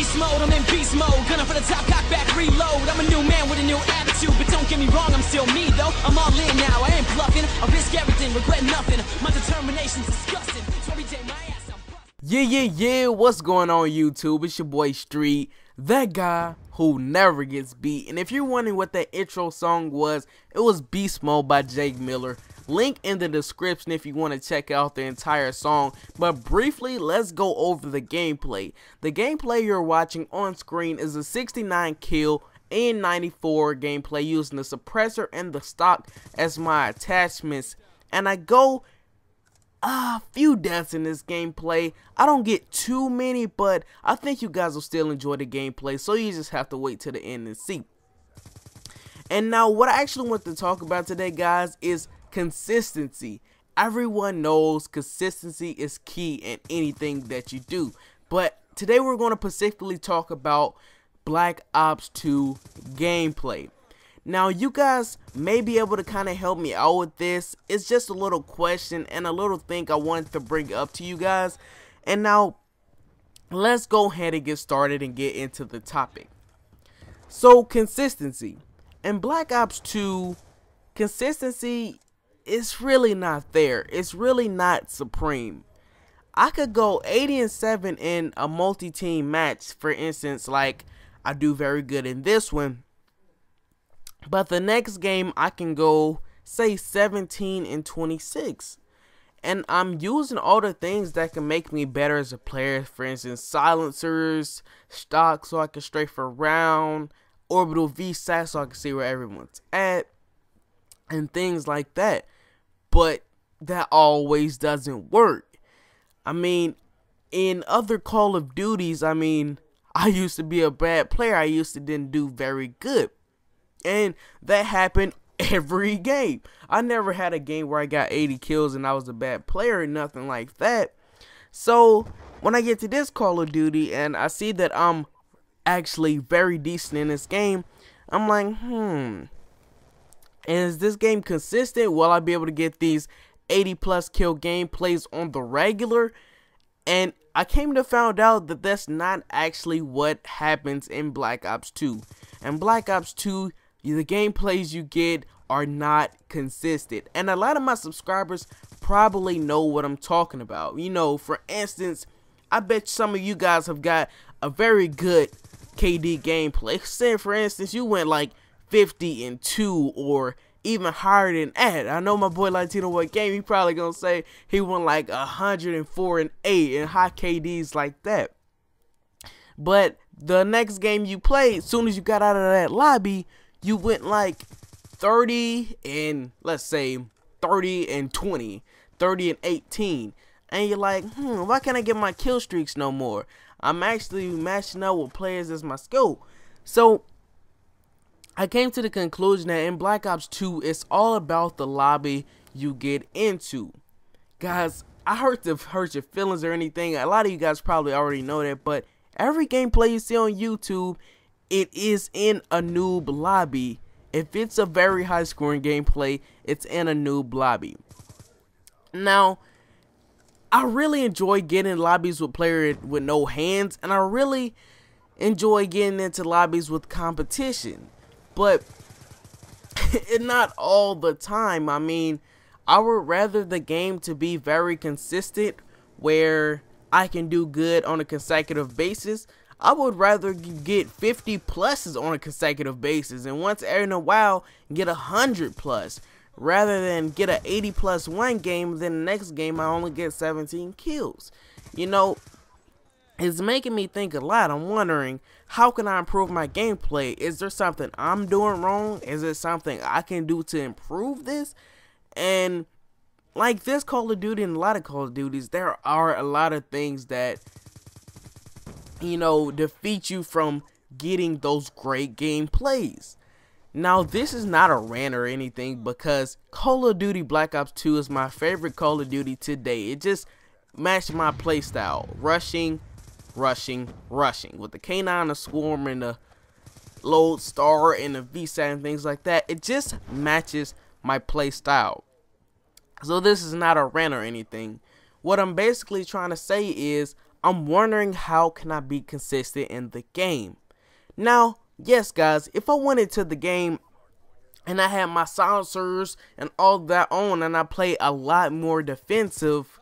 beast mode, I'm in beast mode. Gunning for the top, cock back, reload. I'm a new man with a new attitude, but don't get me wrong, I'm still me though. I'm all in now, I ain't bluffing. I risk everything, regret nothing. My determination's disgusting. So every day my ass I'm busting. Yeah, what's going on YouTube? It's your boy Street, that guy who never gets beat. And if you're wondering what that intro song was, it was Beast Mode by Jake Miller. Link in the description if you want to check out the entire song. But briefly, let's go over the gameplay. The gameplay you're watching on screen is a 69 kill AN94 gameplay using the suppressor and the stock as my attachments. And I go a few deaths in this gameplay. I don't get too many, but I think you guys will still enjoy the gameplay, so you just have to wait till the end and see. And now what I actually want to talk about today, guys, is consistency. Everyone knows consistency is key in anything that you do, but today we're going to specifically talk about Black Ops 2 gameplay. Now you guys may be able to kind of help me out with this. It's just a little question and a little thing I wanted to bring up to you guys. And now let's go ahead and get started and get into the topic. So consistency. In Black Ops 2, consistency is really not there. It's really not supreme. I could go 80-7 in a multi-team match, for instance, like I do very good in this one. But the next game I can go, say, 17-26. And I'm using all the things that can make me better as a player. For instance, silencers, stock so I can strafe around, orbital VSAT so I can see where everyone's at, and things like that. But that always doesn't work. I mean, in other Call of Duties, I used to be a bad player. I used to didn't do very good. And that happened every game. I never had a game where I got 80 kills and I was a bad player or nothing like that. So when I get to this Call of Duty and I see that I'm actually very decent in this game, I'm like, is this game consistent? Will I be able to get these 80+ kill gameplays on the regular? And I came to find out that that's not actually what happens in Black Ops 2. In Black Ops 2, the gameplays you get are not consistent. And a lot of my subscribers probably know what I'm talking about. You know, for instance, I bet some of you guys have got a very good KD gameplay. Say, for instance, you went like 50-2 or even higher than that. I know my boy Latino Boy Game, he probably gonna say he went like 104-8 and high KDs like that. But the next game you played, as soon as you got out of that lobby, you went like 30 and let's say 30-20, 30-18, and you're like, why can't I get my kill streaks no more? I'm actually matching up with players as my skill. So I came to the conclusion that in Black Ops 2, it's all about the lobby you get into. Guys, I hurt your feelings or anything. A lot of you guys probably already know that, but every gameplay you see on YouTube, it is in a noob lobby. If it's a very high scoring gameplay, it's in a noob lobby. Now, I really enjoy getting in lobbies with players with no hands, and I really enjoy getting into lobbies with competition. But not all the time. I mean, I would rather the game to be very consistent where I can do good on a consecutive basis. I would rather get 50 pluses on a consecutive basis and once in a while get 100+ rather than get an 80+ one game, then the next game I only get 17 kills. You know, it's making me think a lot. I'm wondering, how can I improve my gameplay? Is there something I'm doing wrong? Is there something I can do to improve this? And like this Call of Duty and a lot of Call of Duties, there are a lot of things that, you know, defeat you from getting those great gameplays. Now, this is not a rant or anything because Call of Duty Black Ops 2 is my favorite Call of Duty today. It just matched my playstyle. Rushing, with the K9, the Swarm, and the Lodestar, and the VSAT, and things like that. It just matches my playstyle. So this is not a rant or anything. What I'm basically trying to say is, I'm wondering how can I be consistent in the game. Now, yes guys, if I went into the game and I had my silencers and all that on and I play a lot more defensive,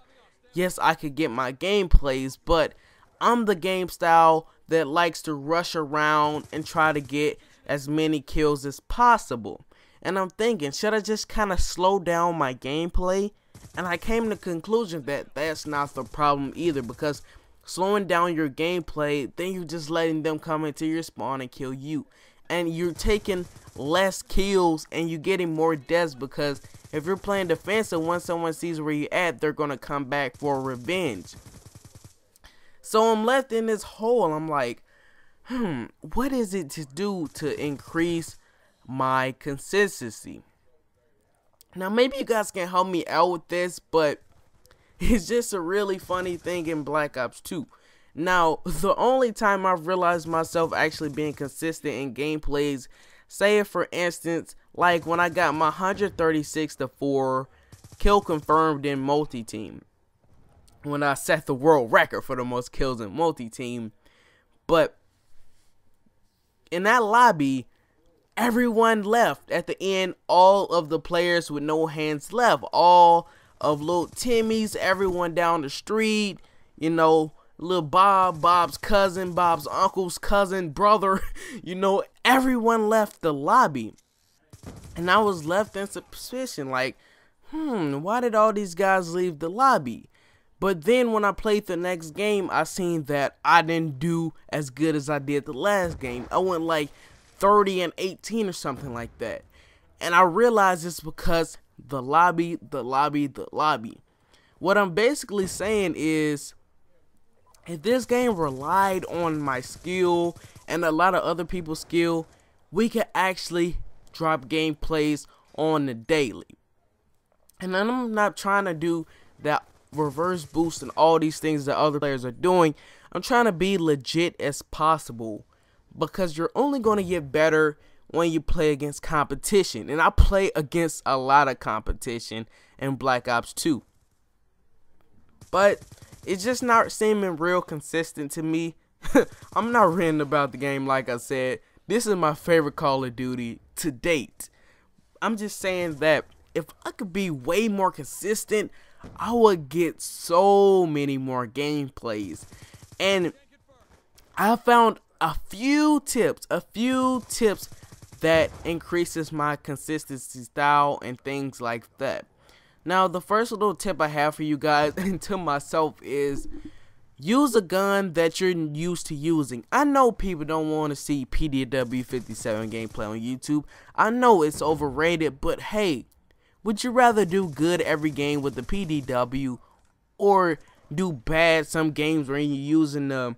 yes, I could get my gameplays, but I'm the game style that likes to rush around and try to get as many kills as possible. And I'm thinking, should I just kind of slow down my gameplay? And I came to the conclusion that that's not the problem either, because slowing down your gameplay, then you're just letting them come into your spawn and kill you. And you're taking less kills and you're getting more deaths, because if you're playing defensive, once someone sees where you're at, they're going to come back for revenge. So I'm left in this hole. I'm like, what is it to do to increase my consistency? Now maybe you guys can help me out with this, but it's just a really funny thing in Black Ops 2. Now, the only time I've realized myself actually being consistent in gameplays, say for instance, like when I got my 136-4 kill confirmed in multi-team. When I set the world record for the most kills in multi-team. But in that lobby, everyone left at the end. All of the players with no hands left. All of little Timmy's, everyone down the street, you know, little Bob's cousin, Bob's uncle's cousin, brother, you know, everyone left the lobby. And I was left in suspicion, like, why did all these guys leave the lobby? But then when I played the next game, I seen that I didn't do as good as I did the last game. I went like 30-18 or something like that. And I realized it's because the lobby. What I'm basically saying is, if this game relied on my skill and a lot of other people's skill, we could actually drop gameplays on the daily. And I'm not trying to do that reverse boost and all these things that other players are doing. I'm trying to be legit as possible, because you're only going to get better when you play against competition. And I play against a lot of competition in Black Ops 2. But it's just not seeming real consistent to me. I'm not ranting about the game, like I said. This is my favorite Call of Duty to date. I'm just saying that if I could be way more consistent, I would get so many more gameplays. And I found a few tips that increases my consistency style and things like that. Now, the first little tip I have for you guys and to myself is use a gun that you're used to using. I know people don't want to see PDW 57 gameplay on YouTube. I know it's overrated, but hey, would you rather do good every game with the PDW or do bad some games where you're using the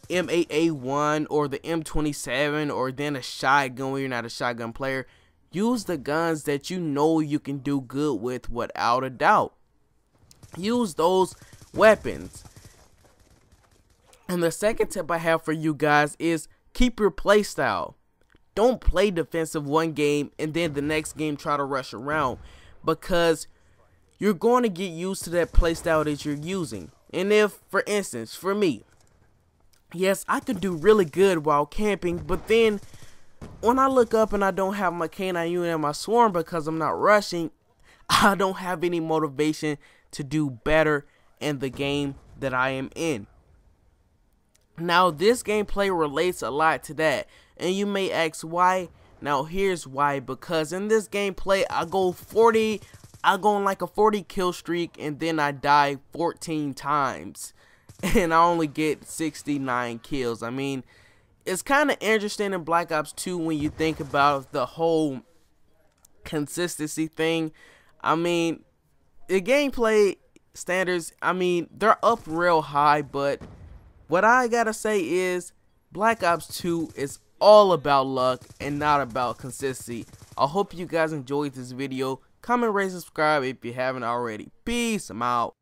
M8A1 or the M27 or then a shotgun when you're not a shotgun player? Use the guns that you know you can do good with without a doubt. Use those weapons. And the second tip I have for you guys is keep your playstyle. Don't play defensive one game and then the next game try to rush around, because you're going to get used to that playstyle that you're using. And if, for instance, for me, yes, I could do really good while camping, but then when I look up and I don't have my K9 unit and my swarm because I'm not rushing, I don't have any motivation to do better in the game that I am in. Now, this gameplay relates a lot to that, and you may ask why. Now, here's why. Because in this gameplay, I go on like a 40 kill streak, and then I die 14 times, and I only get 69 kills. I mean, it's kind of interesting in Black Ops 2 when you think about the whole consistency thing. I mean, the gameplay standards, I mean, they're up real high, but what I gotta say is Black Ops 2 is all about luck and not about consistency. I hope you guys enjoyed this video. Comment, rate, subscribe if you haven't already. Peace. I'm out.